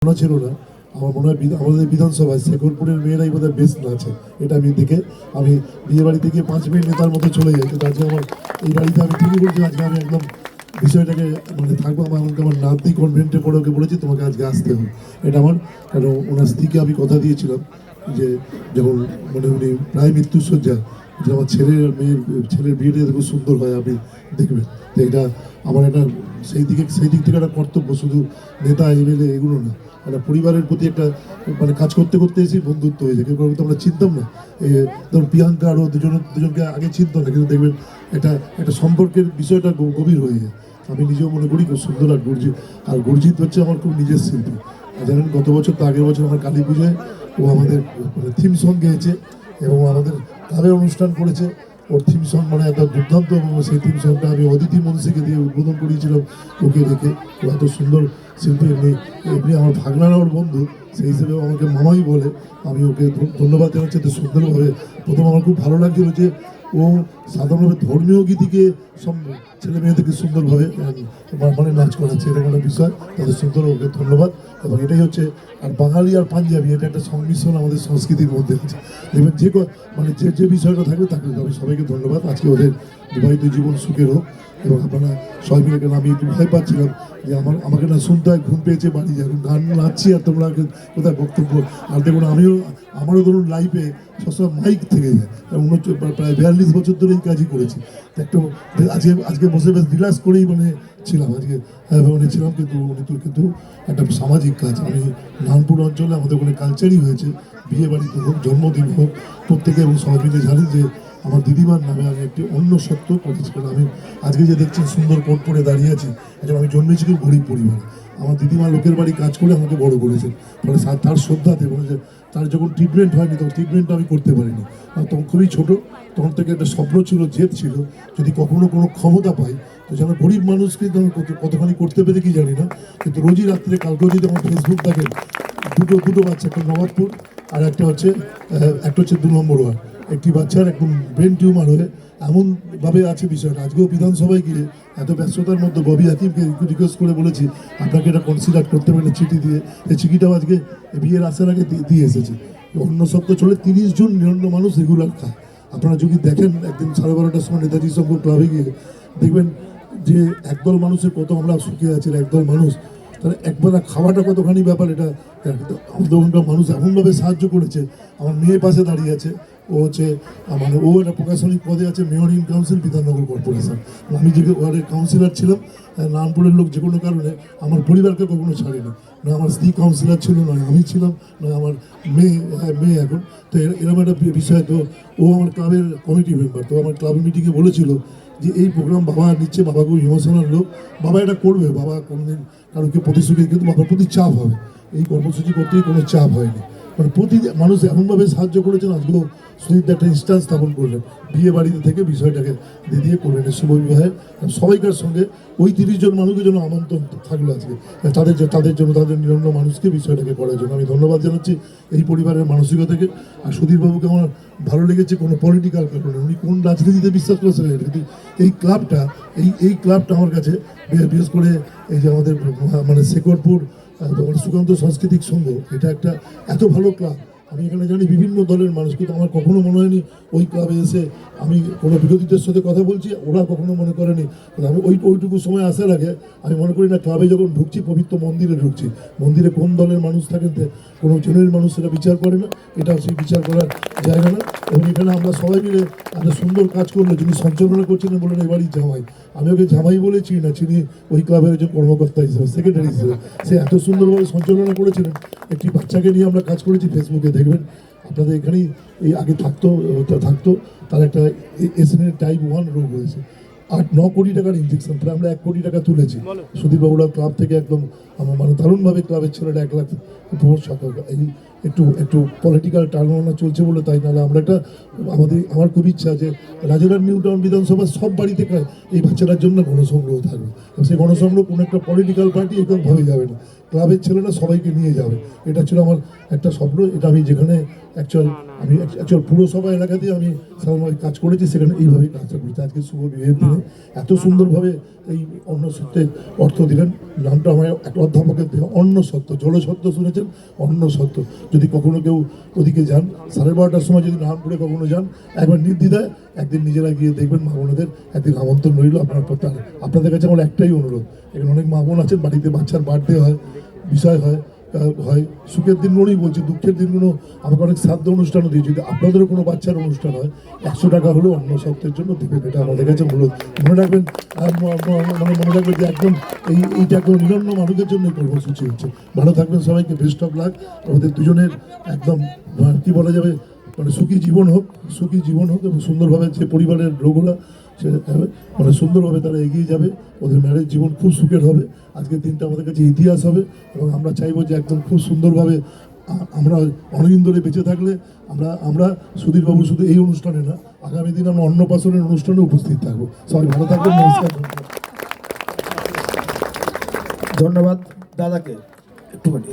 না ছিল না। আমার মনে হয় আমাদের বিধানসভায় শেখরপুরের মেয়েরাই বোধহয় বেস্ট নাচে। এটা আমি দেখে আমি বিয়ে বাড়ি থেকে 5 মিনিট নেতার মতো চলে যাই, কিন্তু আজকে আমার এই বাড়িতে আমি ঠিকই বলছি, আজকে আমি একদম বিষয়টাকে মানে থাকবো। আমার নাতনি কনভেন্টে পড়ে ওকে বলেছি তোমাকে আজকে আসতে হবে। এটা আমার কারণ ওনার স্ত্রীকে আমি কথা দিয়েছিলাম যে যখন মানে উনি প্রায় মৃত্যুসজ্জা, যে আমার ছেলের বিয়েটা খুব সুন্দর হয় আপনি দেখবেন। তো এটা আমার একটা সেই দিক থেকে একটা কর্তব্য, শুধু নেতা এমএলএ এগুলো না, একটা পরিবারের প্রতি একটা মানে কাজ করতে করতে এসে বন্ধুত্ব হয়ে যায়। কেউ তো আমরা চিনতাম না, ধরুন প্রিয়াঙ্কা আরও দুজনকে আগে চিনতাম না, কিন্তু দেখবেন একটা সম্পর্কের বিষয়টা গভীর হয়ে যায়। আমি নিজেও মনে করি খুব সুন্দর। আর গুরজিৎ হচ্ছে আমার খুব নিজের শিল্পী। জানেন গত বছর তো আগের বছর আমার কালী পুজোয় ও আমাদের থিম সং গেয়েছে এবং আমাদের ক্লাবে অনুষ্ঠান করেছে। ওর থিম সং মানে একটা দুর্দান্ত, এবং সেই থিম সংটা আমি অদিতি মনসিকে দিয়ে উদ্বোধন করিয়েছিলাম ওকে রেখে। ও এত সুন্দর শিল্পী, এমনি আমার ভাগনারা ওর বন্ধু, সেই হিসেবে আমাকে মামাই বলে। আমি ওকে ধন্যবাদ জানাচ্ছি এত সুন্দরভাবে। প্রথম আমার খুব ভালো লাগছিল যে ও সাধারণভাবে ধর্মীয় গীতিকে সব ছেলে মেয়েদেরকে সুন্দরভাবে মানে নাচ করাচ্ছে, এরকম একটা বিষয়। তাদের সুন্দর, ওকে ধন্যবাদ। এবং এটাই হচ্ছে, আর বাঙালি আর পাঞ্জাবি এটা একটা সংমিশ্রণ আমাদের সংস্কৃতির মধ্যে আছে। দেখবেন মানে যে বিষয়টা থাকবে তাকে আমি সবাইকে ধন্যবাদ। আজকে ওদের বিবাহিত জীবন সুখের হোক। এবং আপনারা সবাই মিলে, কেন আমি একটু ভয় পাচ্ছিলাম যে আমাকে না শুনতে হয়, ঘুম পেয়েছে বাড়ি যাই, গান নাচছি আর তোমরা কোথায় বক্তব্য। আর দেখুন আমারও ধরুন লাইফে সবসময় মাইক থেকে যায়, প্রায় 42 বছর ধরে এই কাজই করেছি। একটু আজকে বসে বেশ রিল্যাক্স করেই মানে ছিলাম আজকে, মানে ছিলাম। কিন্তু একটা সামাজিক কাজ, আমি নানপুর অঞ্চলে আমাদের ওখানে কালচারই হয়েছে, বিয়ে বাড়িতে হোক জন্মদিন হোক প্রত্যেকে, এবং সবাই মিলে জানি যে আমার দিদিমার নামে আমি একটি অন্য সত্য করেছি। কারণ আমি আজকে যে দেখছেন সুন্দর কোট পরে দাঁড়িয়ে আছি, এখন আমি জন্মেছি খুব গরিব পরিবারে। আমার দিদিমা লোকের বাড়ি কাজ করে আমাকে বড় করেছেন, ফলে তার শ্রদ্ধাতে মানে যে তার যখন ট্রিটমেন্ট হয়নি তখন ট্রিটমেন্টটা আমি করতে পারিনি। তখন খুবই ছোটো, তখন থেকে একটা স্বপ্ন ছিল, জেদ ছিল, যদি কখনো কোনো ক্ষমতা পাই তো যেন গরিব মানুষকে কতখানি করতে পেরে কি জানি না, কিন্তু রোজই রাত্রে, কালকেও যদি আমার ফেসবুক দেখেন, দুটো বাচ্চা, একটা নবাবপুর আর একটা হচ্ছে 2 নম্বর ওয়ার্ড, একটি বাচ্চার একদম ব্রেন টিউমার হয়ে এমনভাবে আছে বিষয়টা। আজকেও বিধানসভায় গিয়ে এত ব্যস্ততার মধ্যে ববি হাকিমকে রিকোয়েস্ট করে বলেছি আপনাকে এটা কনসিডার করতে পারেন চিঠি দিয়ে। এই চিঠিটাও আজকে বিয়ের আসার আগে দিয়ে এসেছে। অন্য সপ্তাহ চলে 30 জন নিরন্ন মানুষ রেগুলার খায়। আপনারা যদি দেখেন একদিন 12:30টার সময় নেতাজি সংঘ ক্লাবে গিয়ে দেখবেন যে একদল মানুষের কত আমরা সুখে আছি, একদল মানুষ তাহলে একবেলা খাওয়াটা কতখানি ব্যাপার। এটা ওখানকার মানুষ এমনভাবে সাহায্য করেছে। আমার মেয়ে পাশে দাঁড়িয়ে আছে, ও হচ্ছে মানে ও একটা প্রশাসনিক পদে আছে, mayor in council Bidhannagar corporation. আমি যে ওয়ার্ডের কাউন্সিলর ছিলাম, নানপুরের লোক যে কোনো কারণে আমার পরিবারকে কখনো ছাড়েনি, না আমার স্ত্রী কাউন্সিলর ছিল, নয় আমি ছিলাম, নয় আমার মেয়ে এখন। তো এরকম একটা বিষয়। তো ও আমার ক্লাবের কমিটি মেম্বার, তো আমার ক্লাবের মিটিংয়ে বলেছিল যে এই প্রোগ্রাম বাবা নিচ্ছে, বাবা খুব ইমোশনাল লোক, বাবা এটা করবে, বাবা কোনোদিন কারোকে প্রতিশ্রুতি, কিন্তু বাবার প্রতি চাপ হবে। এই কর্মসূচি করতেই কোনো চাপ হয়নি, মানে প্রতি মানুষ এমনভাবে সাহায্য করেছেন। আজকেও সুদীপ একটা ইনস্ট্যান্স স্থাপন করলেন, বিয়ে বাড়িতে থেকে বিষয়টাকে দিয়ে করলেন শুভ বিবাহে সবাইকার সঙ্গে। ওই 30 জন মানুষের জন্য আমন্ত্রণ থাকলো আজকে, তাদের জন্য, তাদের নিরন্ন মানুষকে বিষয়টাকে করার জন্য আমি ধন্যবাদ জানাচ্ছি এই পরিবারের মানসিকতাকে। আর সুধীরবাবুকে আমার ভালো লেগেছে, কোনো পলিটিক্যাল কারণে, উনি কোন রাজনীতিতে বিশ্বাস করেছেন, কিন্তু এই ক্লাবটা আমার কাছে, বিশেষ করে এই যে আমাদের মানে শেখরপুর সুকান্ত সাংস্কৃতিক সংঘ, এটা একটা এত ভালো ক্লাব। আমি এখানে জানি বিভিন্ন দলের মানুষ, কিন্তু আমার কখনো মনে হয়নি ওই ক্লাবে এসে আমি কোনো বিরোধীদের সাথে কথা বলছি, ওরা কখনো মনে করেনি। আমি ওইটুকু সময় আসার আগে আমি মনে করি না ক্লাবে যখন ঢুকছি পবিত্র মন্দিরে ঢুকছি। মন্দিরে কোন দলের মানুষ থাকেন, কোনো জনের মানুষ সেটা বিচার করে না, এটা সেই বিচার করার জায়গা না। এবং এখানে আমরা সবাই মিলে একটা সুন্দর কাজ করলো। যিনি সঞ্চালনা করছিলেন বললেন এবারই জামাই, আমি ওকে জামাই বলে চিনি না, চিনি ওই ক্লাবের একজন কর্মকর্তা হিসেবে, সেক্রেটারি হিসেবে। সে এত সুন্দরভাবে সঞ্চালনা করেছিলেন। একটি বাচ্চাকে নিয়ে আমরা কাজ করেছি, ফেসবুকে দেখবেন আপনাদের এখানেই, এই আগে থাকতো, তার একটা এসএনএ টাইপ 1 রোগ হয়েছে, 8-9 কোটি টাকার ইঞ্জেকশন, প্রায় আমরা 1 কোটি টাকা তুলেছি সুধীরবাবুরা ক্লাব থেকে। একদম আমার মানে দারুণভাবে ক্লাবের ছেলেটা 1 লাখ এই একটু একটু পলিটিক্যাল টার্মোনা চলছে বলে তাই, নাহলে আমরা একটা আমার খুব ইচ্ছা যে রাজারহাট নিউ টাউন বিধানসভার সব বাড়ি থেকে এই বাচ্চাটার জন্য গণসংগ্রহ থাকবে, এবং সেই গণসংগ্রহ কোনো একটা পলিটিক্যাল পার্টি এরকমভাবে যাবে না, ক্লাবের ছেলেরা সবাইকে নিয়ে যাবে। এটা ছিল আমার একটা স্বপ্ন। এটা আমি যেখানে অ্যাকচুয়াল পুরসভা এলাকাতে আমি সাধারণত কাজ করেছি, সেখানে এইভাবেই কাজটা করেছি। আজকে শুভ বিয়ের দিনে এত সুন্দরভাবে এই অন্ন সত্যের অর্থ দিলেন। নামটা আমার একটা অধ্যাপকের দেওয়া, অন্ন সত্য, জলসত্য শুনেছেন, অন্ন সত্য। যদি কখনো কেউ ওদিকে যান 12:30টার সময়, যদি নারায়ণপুরে কখনো যান, একবার নির্দ্বিধায় একদিন নিজেরা গিয়ে দেখবেন। মা বোনেদের একদিন আমন্ত্রণ রইল আপনাদের কাছে। আমার একটাই অনুরোধ, এখানে অনেক মা বোন আছেন, বাড়িতে বাচ্চার বার্থডে হয়, বিষয় হয়, সুখের দিনগুলোই বলছি, দুঃখের দিনগুলো আমাকে অনেক শ্রাদ্ধ অনুষ্ঠানও দিয়েছি। যদি আপনাদেরও কোনো বাচ্চার অনুষ্ঠান হয়, 100 টাকা হলেও অন্ন সপ্তাহের জন্য দেবেন, এটা আমাদের কাছে অনুরোধ। মনে রাখবেন, মনে রাখবেন যে একদম এইটা একদম নিরন্ন মানুষদের জন্য কর্মসূচি হচ্ছে। ভালো থাকবেন, সবাইকে বেস্ট অফ লাক। আমাদের দুজনের একদম কি বলা যাবে, সুখী জীবন হোক এবং সুন্দরভাবে যে পরিবারের লোকরা সে সুন্দরভাবে তারা এগিয়ে যাবে, ওদের ম্যারেজ জীবন খুব সুখের হবে। আজকের দিনটা আমাদের কাছে ইতিহাস হবে, এবং আমরা চাইবো যে একদম খুব সুন্দরভাবে আমরা অনেকদিন ধরে বেঁচে থাকলে আমরা সুধীরবাবু শুধু এই অনুষ্ঠানে না, আগামী দিন আমরা অন্নপ্রাশনের অনুষ্ঠানে উপস্থিত থাকবো। সবাই ভালো থাকবেন, নমস্কার। ধন্যবাদ দাদাকে। একটুখানি